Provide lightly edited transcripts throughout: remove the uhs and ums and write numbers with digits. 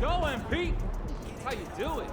go, MP! That's how you do it.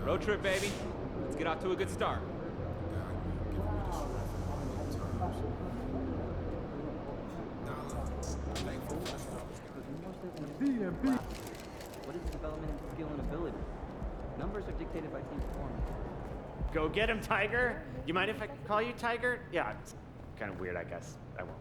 Road trip, baby. Let's get off to a good start. What is development in skill and ability? Numbers are dictated by team performance. Go get him, Tiger. You mind if I call you Tiger? Yeah, it's kind of weird, I guess. I won't.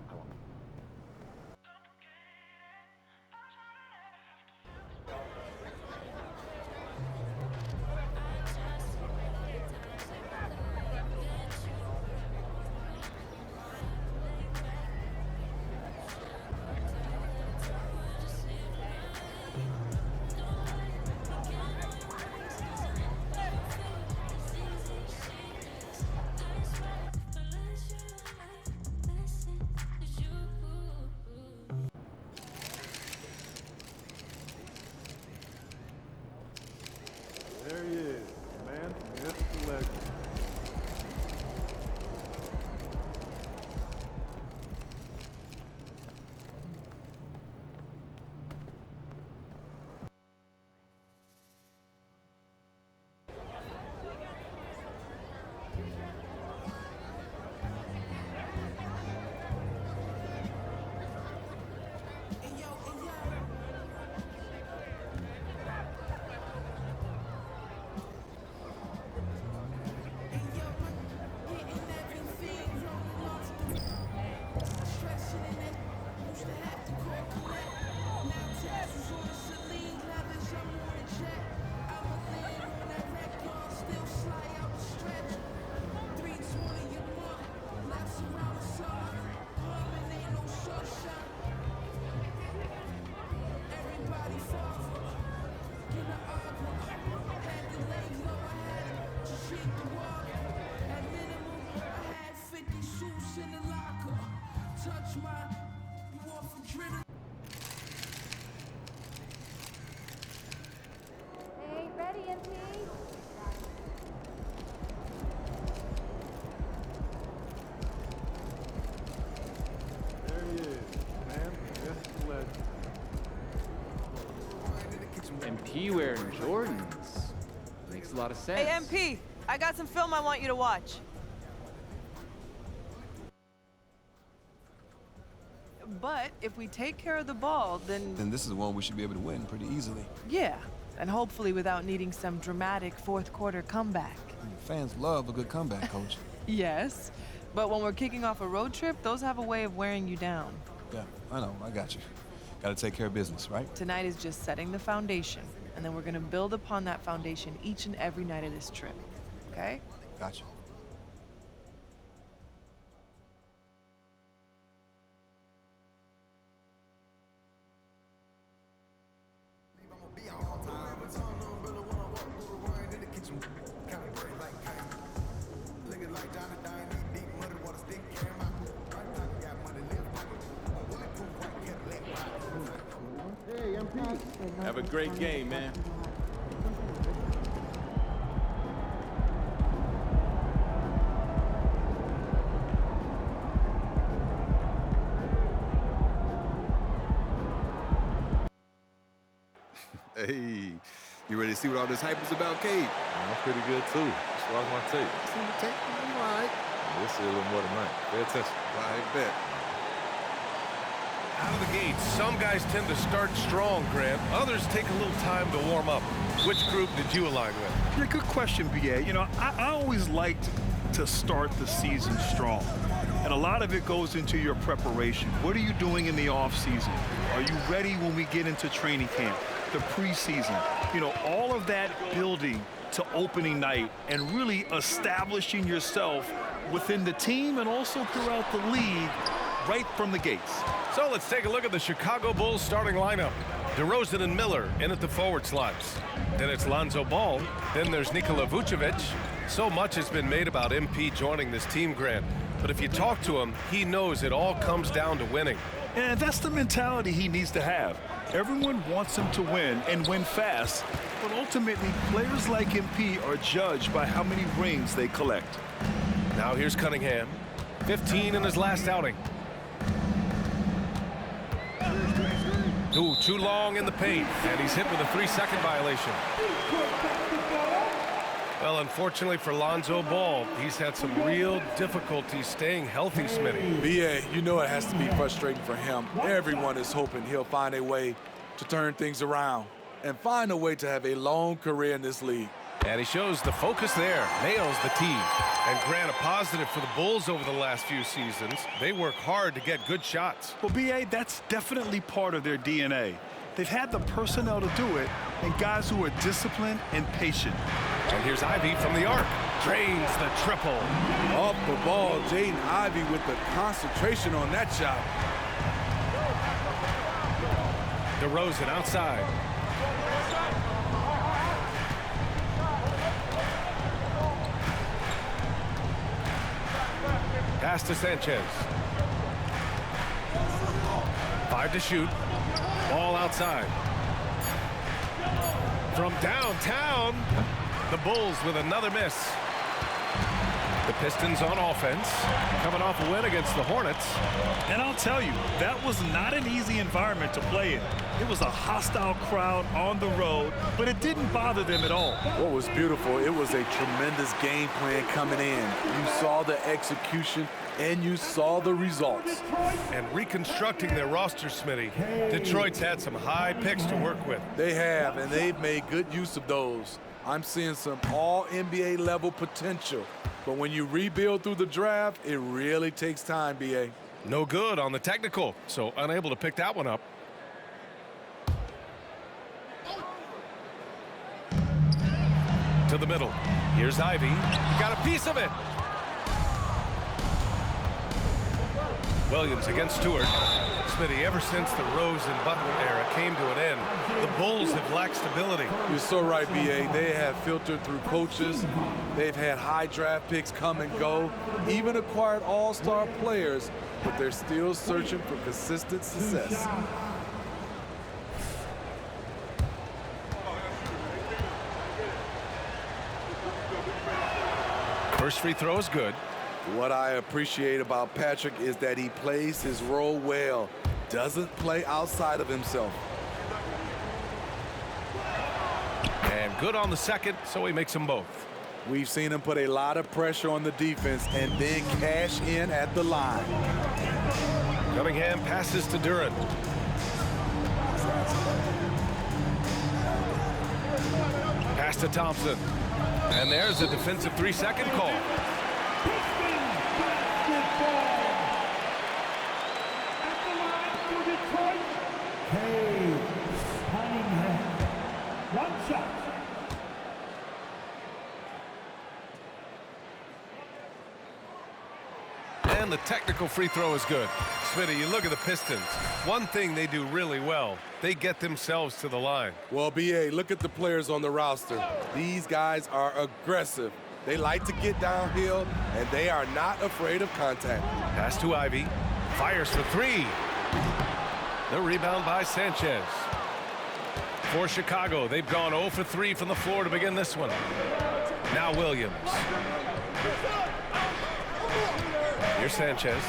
There he is, the man from myth to legend. Hey, ready, MP? There he is, man. Just a legend. MP wearing Jordans. Makes a lot of sense. Hey, MP, I got some film I want you to watch. But if we take care of the ball, Then this is one we should be able to win pretty easily. yeah, and hopefully without needing some dramatic fourth quarter comeback. Fans love a good comeback, coach. Yes, but when we're kicking off a road trip, those have a way of wearing you down. Yeah, I know, I got you. Gotta take care of business, right? Tonight is just setting the foundation, and then we're gonna build upon that foundation each and every night of this trip, okay? Got you. Have a great game, man. Hey, you ready to see what all this hype is about, Cade? I'm pretty good too. Just watch my tape. See the tape? You all right? We'll see a little more tonight. Pay attention. I bet. Out of the gate, some guys tend to start strong, Grant. Others take a little time to warm up. Which group did you align with? Yeah, good question, BA. You know, I always liked to start the season strong. And a lot of it goes into your preparation. What are you doing in the off-season? Are you ready when we get into training camp, the preseason? You know, all of that building to opening night and really establishing yourself within the team and also throughout the league right from the gates. So let's take a look at the Chicago Bulls starting lineup. DeRozan and Miller in at the forward slots. Then it's Lonzo Ball. Then there's Nikola Vucevic. So much has been made about MP joining this team, Grant. But if you talk to him, he knows it all comes down to winning. And that's the mentality he needs to have. Everyone wants him to win and win fast, but ultimately players like MP are judged by how many rings they collect. Now here's Cunningham. 15 in his last outing. Ooh, too long in the paint, and he's hit with a 3-second violation. Well, unfortunately for Lonzo Ball, he's had some real difficulty staying healthy, Smitty. BA, you know it has to be frustrating for him. Everyone is hoping he'll find a way to turn things around and find a way to have a long career in this league. And he shows the focus there, nails the tee. And Grant, a positive for the Bulls over the last few seasons. They work hard to get good shots. Well, BA, that's definitely part of their DNA. They've had the personnel to do it and guys who are disciplined and patient. And here's Ivy from the arc. Drains the triple. Off the ball, Jaden Ivey with the concentration on that shot. DeRozan outside. Pass to Sanchez. 5 to shoot. Ball outside. From downtown, the Bulls with another miss. The Pistons on offense, coming off a win against the Hornets. And I'll tell you, that was not an easy environment to play in. It was a hostile crowd on the road, but it didn't bother them at all. What was beautiful, it was a tremendous game plan coming in. You saw the execution and you saw the results. And reconstructing their roster, Smitty, Detroit's had some high picks to work with. They have, and they've made good use of those. I'm seeing some all-NBA level potential. But when you rebuild through the draft, it really takes time, BA. No good on the technical, so unable to pick that one up. To the middle. Here's Ivy. Got a piece of it. Williams against Stewart. Smitty, ever since the Rose and Butler era came to an end, the Bulls have lacked stability. You're so right, B.A. They have filtered through coaches. They've had high draft picks come and go, even acquired all-star players, but they're still searching for consistent success. First free throw is good. What I appreciate about Patrick is that he plays his role well, doesn't play outside of himself. And good on the second, so he makes them both. We've seen him put a lot of pressure on the defense and then cash in at the line. Cunningham passes to Duran. Pass to Thompson. And there's a defensive 3-second call. And the technical free throw is good. Smitty, you look at the Pistons. One thing they do really well, they get themselves to the line. Well, B.A., look at the players on the roster. These guys are aggressive. They like to get downhill, and they are not afraid of contact. Pass to Ivy. Fires for three. The rebound by Sanchez. For Chicago, they've gone 0 for 3 from the floor to begin this one. Now Williams. Here's Sanchez.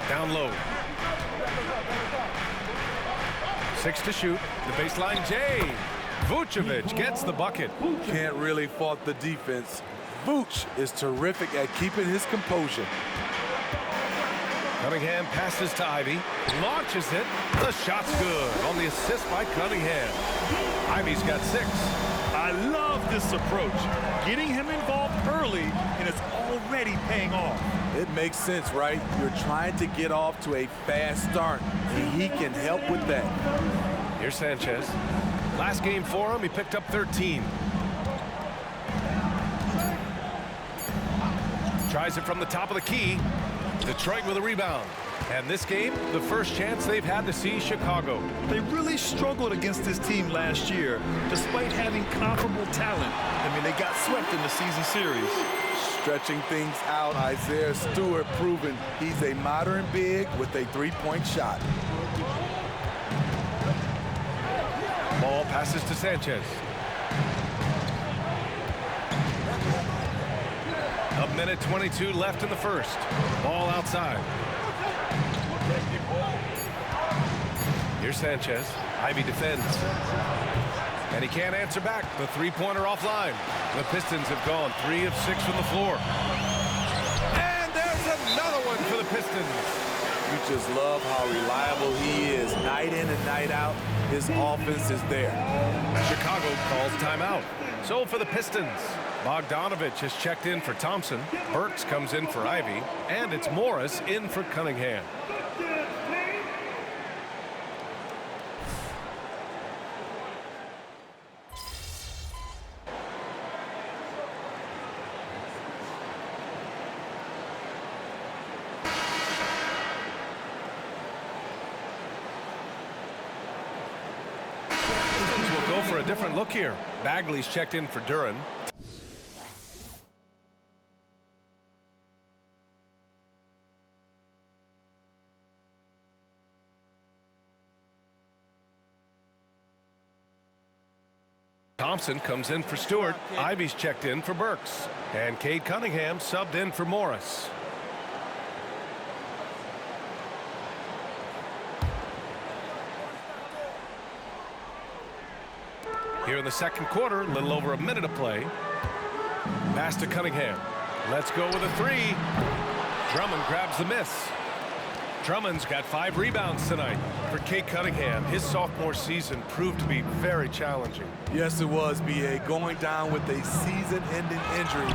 Down low. 6 to shoot. The baseline, Jay. Vucevic gets the bucket. Can't really fault the defense. Vooch is terrific at keeping his composure. Cunningham passes to Ivy. Launches it. The shot's good on the assist by Cunningham. Ivy's got 6. I love this approach. Getting him involved early, and it's already paying off. It makes sense, right? You're trying to get off to a fast start, and he can help with that. Here's Sanchez. Last game for him, he picked up 13. Tries it from the top of the key. Detroit with a rebound. And this game, the first chance they've had to see Chicago. They really struggled against this team last year, despite having comparable talent. I mean, they got swept in the season series. Stretching things out, Isaiah Stewart proving he's a modern big with a three-point shot. Ball passes to Sanchez. A minute 22 left in the first. Ball outside. Here's Sanchez. Ivy defends. And he can't answer back. The three-pointer offline. The Pistons have gone 3 of 6 from the floor. And there's another one for the Pistons. You just love how reliable he is. Night in and night out, his offense is there. Chicago calls timeout. So for the Pistons, Bogdanovich has checked in for Thompson. Burks comes in for Ivy. And it's Morris in for Cunningham. We'll go for a different look here. Bagley's checked in for Duran. Thompson comes in for Stewart. Ivy's checked in for Burks. And Cade Cunningham subbed in for Morris. Here in the second quarter, a little over a minute of play. Pass to Cunningham. Let's go with a three. Drummond grabs the miss. Drummond's got 5 rebounds tonight. For Cade Cunningham, his sophomore season proved to be very challenging. Yes, it was, B.A. Going down with a season-ending injury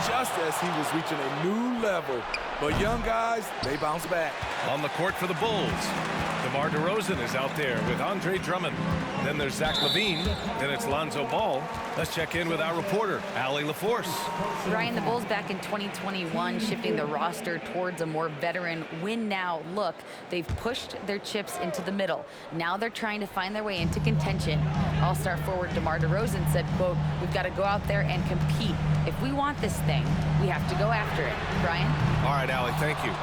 just as he was reaching a new level. But young guys, they bounce back. On the court for the Bulls, DeMar DeRozan is out there with Andre Drummond. Then there's Zach LaVine. Then it's Lonzo Ball. Let's check in with our reporter, Allie LaForce. Ryan, the Bulls back in 2021 shifting the roster towards a more veteran win-now look. They've pushed their chips into the middle. Now they're trying to find their way into contention. All-star forward DeMar DeRozan said, quote, "We've got to go out there and compete. If we want this thing, we have to go after it." Brian? All right, Allie, thank you.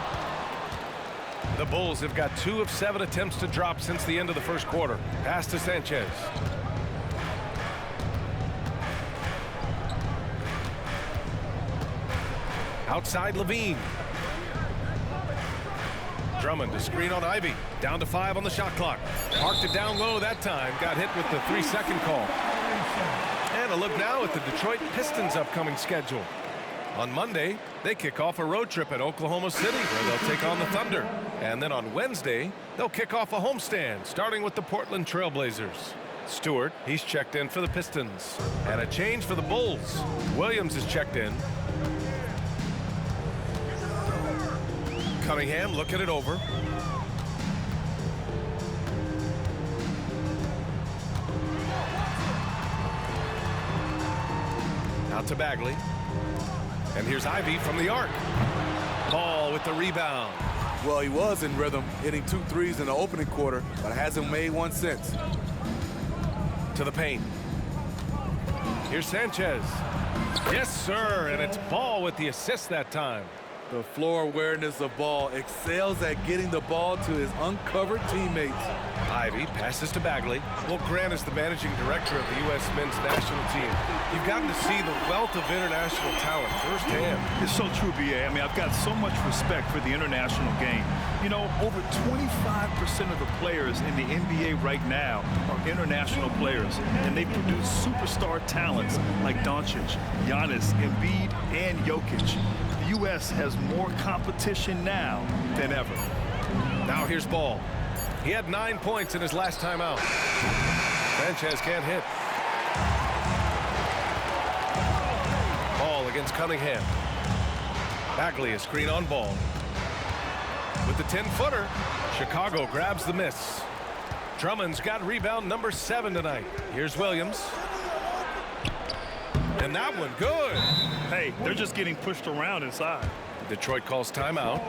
The Bulls have got 2 of 7 attempts to drop since the end of the first quarter. Pass to Sanchez. Outside LaVine. Drummond to screen on Ivy. Down to 5 on the shot clock. Parked it down low that time. Got hit with the 3-second call. And a look now at the Detroit Pistons' upcoming schedule. On Monday, they kick off a road trip at Oklahoma City where they'll take on the Thunder. And then on Wednesday, they'll kick off a homestand, starting with the Portland Trailblazers. Stewart, he's checked in for the Pistons. And a change for the Bulls. Williams is checked in. Cunningham looking it over. Out to Bagley. And here's Ivy from the arc. Ball with the rebound. Well, he was in rhythm, hitting 2 threes in the opening quarter, but hasn't made one since. To the paint. Here's Sanchez. Yes, sir, and it's Ball with the assist that time. The floor awareness of Ball excels at getting the ball to his uncovered teammates. Ivy passes to Bagley. Well, Grant is the managing director of the U.S. men's national team. You've gotten to see the wealth of international talent firsthand. It's so true, B.A. I mean, I've got so much respect for the international game. You know, over 25% of the players in the NBA right now are international players, and they produce superstar talents like Doncic, Giannis, Embiid, and Jokic. The U.S. has more competition now than ever. Now here's Ball. He had 9 points in his last time out. Sanchez can't hit. Ball against Cunningham. Bagley a screen on Ball. With the 10-footer, Chicago grabs the miss. Drummond's got rebound number 7 tonight. Here's Williams. And that one good. Hey, they're just getting pushed around inside. Detroit calls timeout.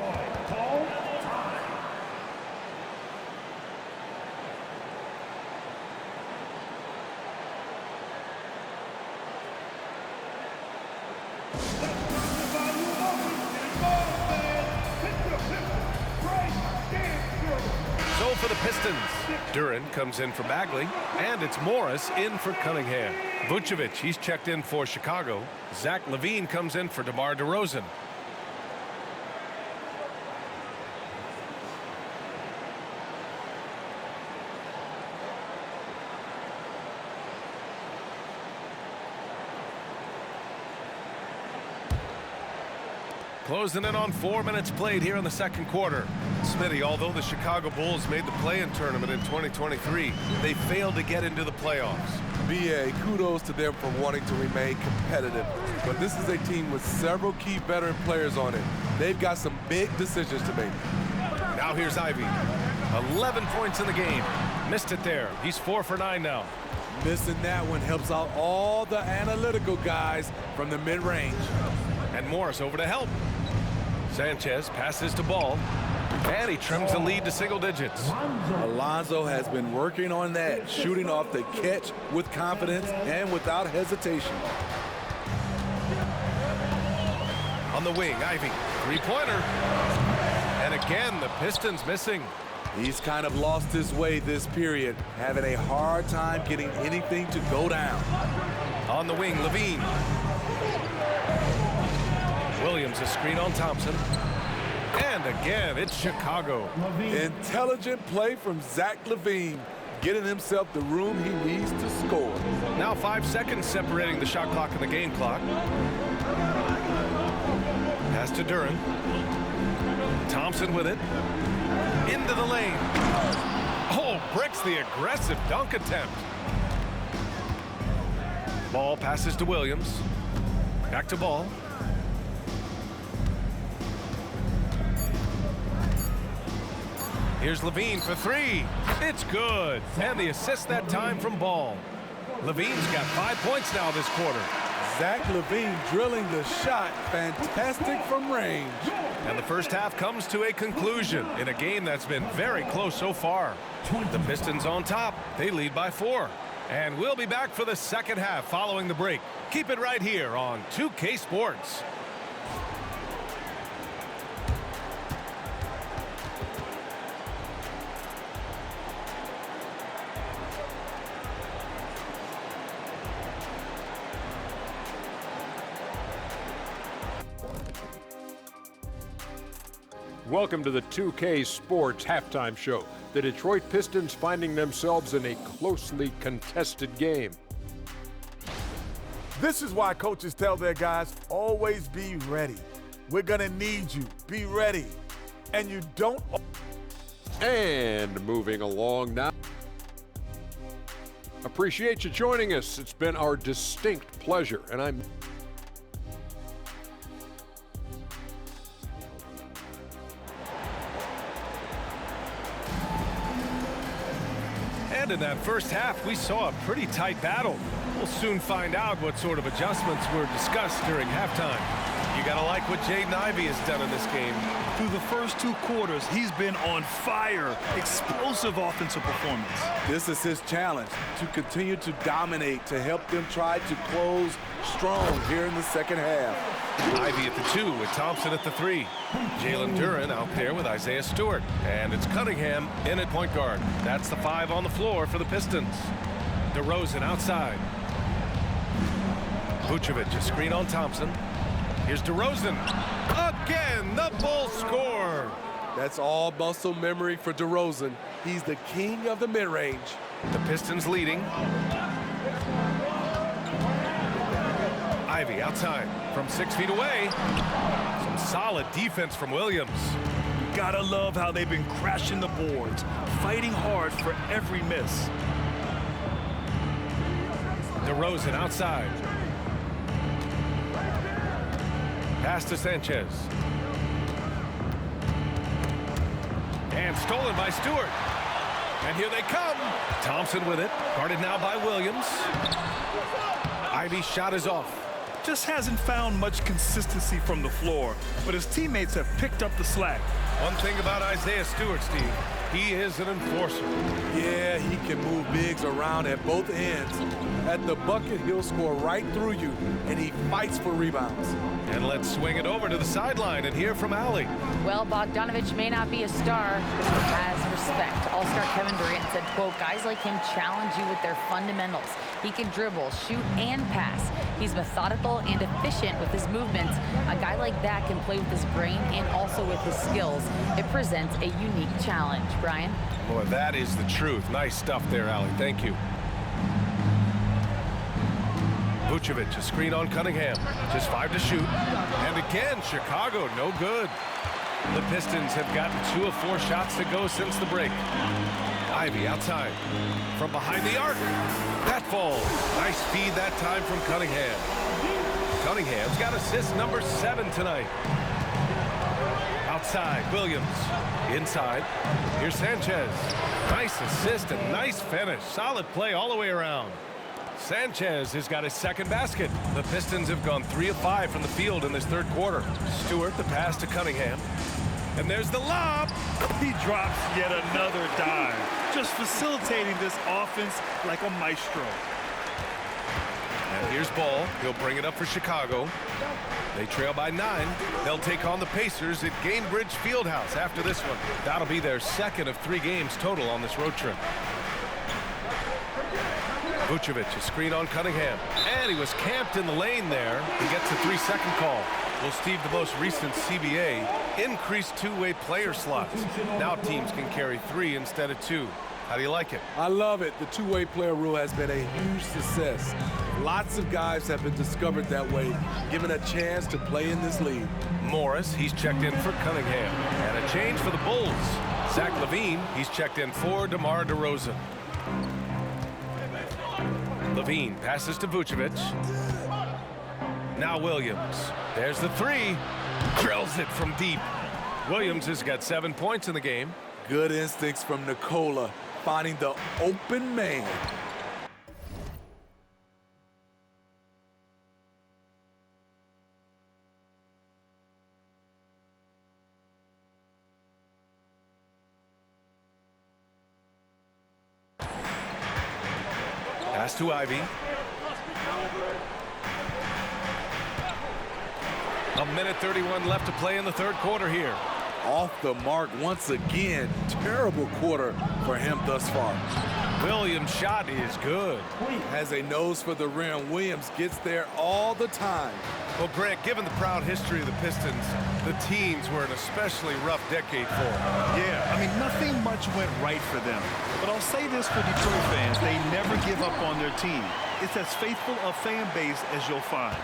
So for the Pistons, Duran comes in for Bagley, and it's Morris in for Cunningham. Vucevic, he's checked in for Chicago. Zach LaVine comes in for DeMar DeRozan. Closing in on 4 minutes played here in the second quarter. Smitty, although the Chicago Bulls made the play-in tournament in 2023, they failed to get into the playoffs. B.A., kudos to them for wanting to remain competitive. But this is a team with several key veteran players on it. They've got some big decisions to make. Now here's Ivy. 11 points in the game. Missed it there. He's 4 for 9 now. Missing that one helps out all the analytical guys from the mid-range. And Morris over to help. Sanchez passes to Ball. And he trims the lead to single digits. Alonzo has been working on that, shooting off the catch with confidence and without hesitation. On the wing, Ivy. Three-pointer. And again, the Pistons missing. He's kind of lost his way this period, having a hard time getting anything to go down. On the wing, LaVine. Williams a screen on Thompson. And again, it's Chicago. Intelligent play from Zach LaVine, getting himself the room he needs to score. Now 5 seconds separating the shot clock and the game clock. Pass to Duran. Thompson with it. Into the lane. Oh, breaks the aggressive dunk attempt. Ball passes to Williams. Back to Ball. Here's Levine for three. It's good. And the assist that time from Ball. Levine's got 5 points now this quarter. Zach Levine drilling the shot. Fantastic from range. And the first half comes to a conclusion in a game that's been very close so far. The Pistons on top. They lead by 4. And we'll be back for the second half following the break. Keep it right here on 2K Sports. Welcome to the 2K Sports Halftime Show. The Detroit Pistons finding themselves in a closely contested game. This is why coaches tell their guys, always be ready. We're going to need you. Be ready. And you don't... And moving along now. Appreciate you joining us. It's been our distinct pleasure, and I'm... And in that first half, we saw a pretty tight battle. We'll soon find out what sort of adjustments were discussed during halftime. You gotta like what Jaden Ivey has done in this game. Through the first 2 quarters, he's been on fire. Explosive offensive performance. This is his challenge, to continue to dominate, to help them try to close strong here in the second half. Ivey at the 2 with Thompson at the 3. Jalen Duren out there with Isaiah Stewart. And it's Cunningham in at point guard. That's the 5 on the floor for the Pistons. DeRozan outside. Vucevic, a screen on Thompson. Here's DeRozan. Again, the Bulls score. That's all muscle memory for DeRozan. He's the king of the mid-range. The Pistons leading. Ivey outside from 6 feet away. Some solid defense from Williams. Gotta love how they've been crashing the boards, fighting hard for every miss. DeRozan outside. Pass to Sanchez. And stolen by Stewart. And here they come. Thompson with it. Guarded now by Williams. Ivey's shot is off. Just hasn't found much consistency from the floor, but his teammates have picked up the slack. One thing about Isaiah Stewart, Steve, he is an enforcer. Yeah, he can move bigs around at both ends. At the bucket, he'll score right through you, and he fights for rebounds. And let's swing it over to the sideline and hear from Allie. Well, Bogdanovich may not be a star, but he has respect. All-star Kevin Durant said, quote, guys like him challenge you with their fundamentals. He can dribble, shoot, and pass. He's methodical and efficient with his movements. A guy like that can play with his brain and also with his skills. It presents a unique challenge. Brian? Boy, that is the truth. Nice stuff there, Allie. Thank you. Vucevic, a screen on Cunningham. Just 5 to shoot. And again, Chicago, no good. The Pistons have gotten 2 of 4 shots to go since the break. Ivey outside. From behind the arc. That falls. Nice feed that time from Cunningham. Cunningham's got assist number 7 tonight. Outside, Williams. Inside. Here's Sanchez. Nice assist and nice finish. Solid play all the way around. Sanchez has got his second basket. The Pistons have gone 3 of 5 from the field in this third quarter. Stewart, the pass to Cunningham. And there's the lob. He drops yet another dive, just facilitating this offense like a maestro. And here's Ball. He'll bring it up for Chicago. They trail by 9. They'll take on the Pacers at Gainbridge Fieldhouse after this one. That'll be their second of 3 games total on this road trip. Vucevic, a screen on Cunningham. And he was camped in the lane there. He gets a 3-second call. Well, Steve, the most recent CBA increased 2-way player slots. Now teams can carry 3 instead of 2. How do you like it? I love it. The 2-way player rule has been a huge success. Lots of guys have been discovered that way, given a chance to play in this league. Morris, he's checked in for Cunningham. And a change for the Bulls. Zach Levine, he's checked in for DeMar DeRozan. Levine passes to Vucevic. Now Williams. There's the 3. Drills it from deep. Williams has got 7 points in the game. Good instincts from Nikola, finding the open man. Pass to Ivy. A minute 31 left to play in the third quarter here. Off the mark once again. Terrible quarter for him thus far. Williams' shot is good. Has a nose for the rim. Williams gets there all the time. Well, Grant, given the proud history of the Pistons, the teens were an especially rough decade for them. Yeah, I mean, nothing much went right for them. But I'll say this for Detroit fans, they never give up on their team. It's as faithful a fan base as you'll find.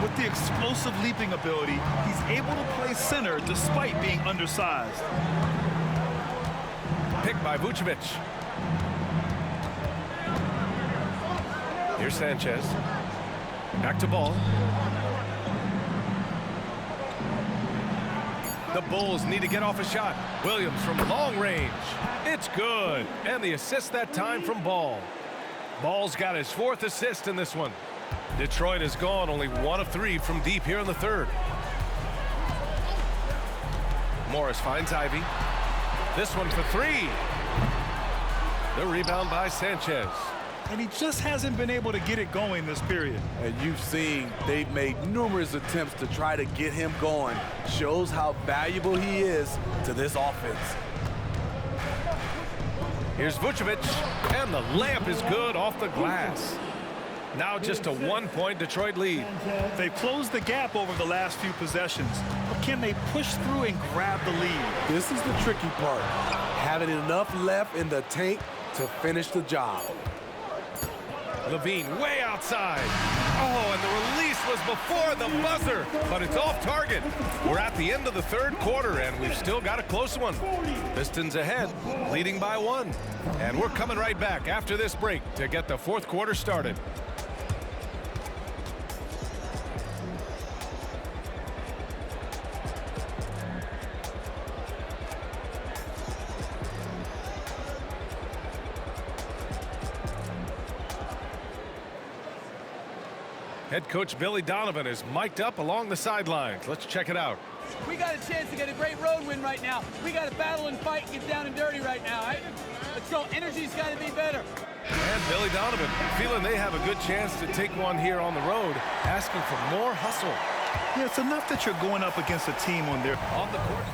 With the explosive leaping ability, he's able to play center despite being undersized. Picked by Vucevic. Here's Sanchez. Back to Ball. The Bulls need to get off a shot. Williams from long range. It's good. And the assist that time from Ball. Ball's got his 4th assist in this one. Detroit has gone only 1 of 3 from deep here in the third. Morris finds Ivy. This one for 3. The rebound by Sanchez. And he just hasn't been able to get it going this period. And you've seen they've made numerous attempts to try to get him going. Shows how valuable he is to this offense. Here's Vucevic, and the layup is good off the glass. Now just a 1-point Detroit lead. They've closed the gap over the last few possessions, but can they push through and grab the lead? This is the tricky part. Having enough left in the tank to finish the job. Levine way outside. Oh, and the release was before the buzzer, but it's off target. We're at the end of the third quarter, and we've still got a close one. Pistons ahead, leading by 1. And we're coming right back after this break to get the fourth quarter started. Head coach Billy Donovan is mic'd up along the sidelines. Let's check it out. We got a chance to get a great road win right now. We got to battle and fight and get down and dirty right now. Right? So energy's got to be better. And Billy Donovan feeling they have a good chance to take one here on the road, asking for more hustle. Yeah, it's enough that you're going up against a team on the court.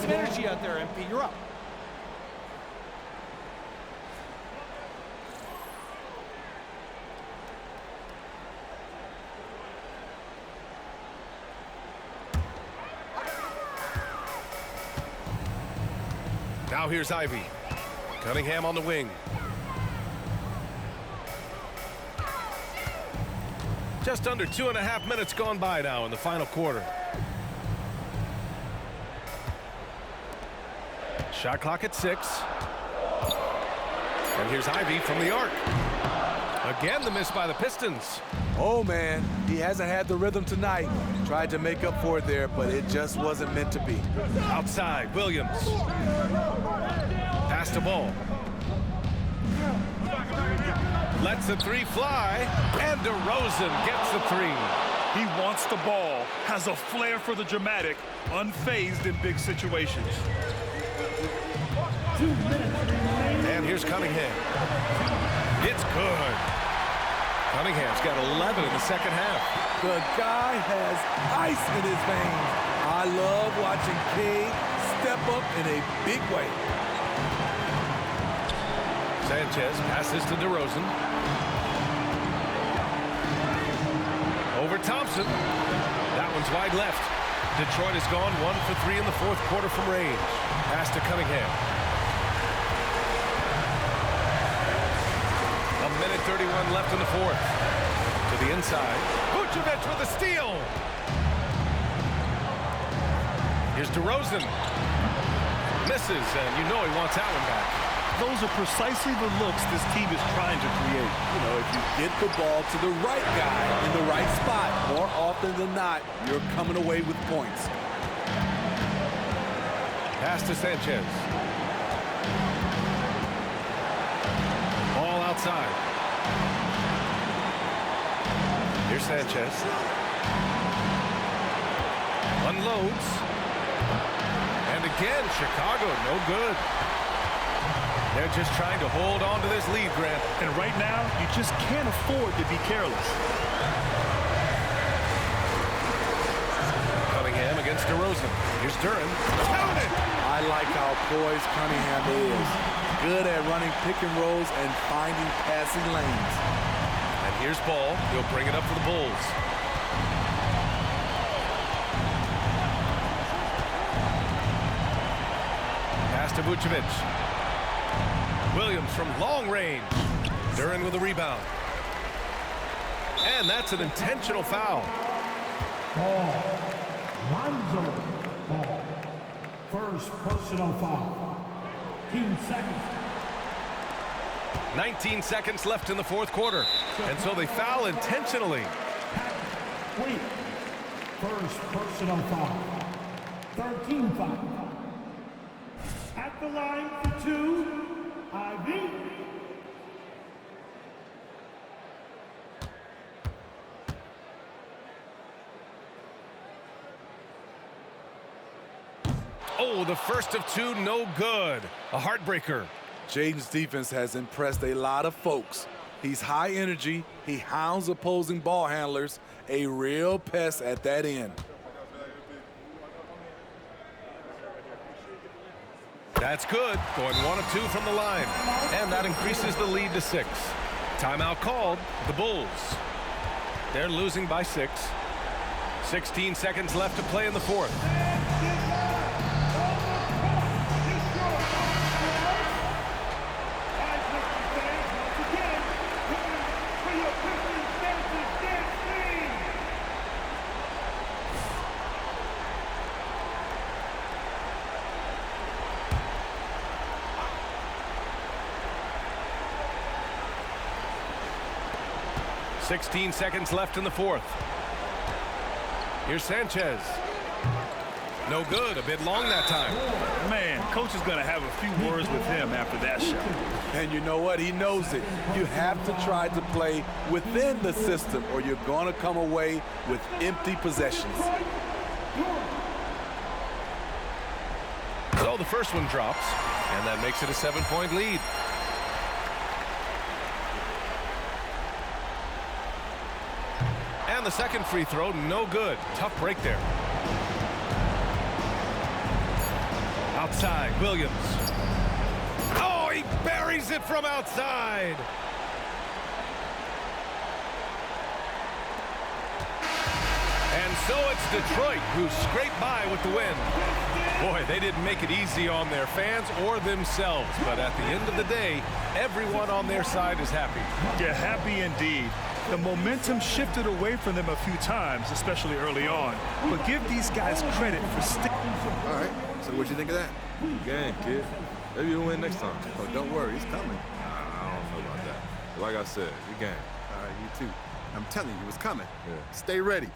Some energy out there, MP. You're up. Now here's Ivy. Cunningham on the wing. Just under 2.5 minutes gone by now in the final quarter. Shot clock at 6. And here's Ivy from the arc. Again, the miss by the Pistons. Oh, man, he hasn't had the rhythm tonight. Tried to make up for it there, but it just wasn't meant to be. Outside, Williams. Pass to Ball. Lets the 3 fly, and DeRozan gets the 3. He wants the ball, has a flair for the dramatic, unfazed in big situations. And here's Cunningham. It's good. Cunningham's got 11 in the second half. The guy has ice in his veins. I love watching King step up in a big way. Sanchez passes to DeRozan. Over Thompson. That one's wide left. Detroit has gone 1 for 3 in the fourth quarter from range. Pass to Cunningham. A minute 31 left in the fourth. To the inside. Vucevic with a steal. Here's DeRozan. Misses, and you know he wants that one back. those are precisely the looks this team is trying to create. You know, if you get the ball to the right guy in the right spot, more often than not, you're coming away with points. Pass to Sanchez. Ball outside. Here's Sanchez. Unloads. And again, Chicago, no good. They're just trying to hold on to this lead, Grant. And right now, you just can't afford to be careless. Cunningham against DeRozan. Here's Duran. Count it! I like how poised Cunningham is. Good at running pick and rolls and finding passing lanes. And here's Ball. He'll bring it up for the Bulls. Pass to Vucevic. Williams from long range. Duran with a rebound. And that's an intentional foul. Ball. Lonzo Ball. First personal foul. 15 seconds. 19 seconds left in the fourth quarter. And so they foul intentionally. Wait. First personal foul. 13 foul. At the line for two, Ivy. Oh, the first of two, no good. A heartbreaker. Jaden's defense has impressed a lot of folks. He's high energy, he hounds opposing ball handlers, a real pest at that end. That's good. Going 1 of 2 from the line. And that increases the lead to 6. Timeout called. The Bulls. They're losing by 6. 16 seconds left to play in the fourth. .16 seconds left in the fourth. Here's Sanchez. No good. A bit long that time. Man, coach is going to have a few words with him after that shot. And you know what? He knows it. You have to try to play within the system or you're going to come away with empty possessions. So the first one drops, and that makes it a 7-point lead. And the second free throw, no good. Tough break there. Outside, Williams. Oh, he buries it from outside. And so it's Detroit who scraped by with the win. Boy, they didn't make it easy on their fans or themselves, but at the end of the day, everyone on their side is happy. Yeah, happy indeed. The momentum shifted away from them a few times, especially early on. But give these guys credit for sticking. All right, so what you think of that? Game, kid. Maybe you'll win next time. Oh, don't worry, he's coming. I don't know about that. But like I said, you game. All right, you too. I'm telling you, it was coming. Yeah. Stay ready.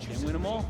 Can't win them all.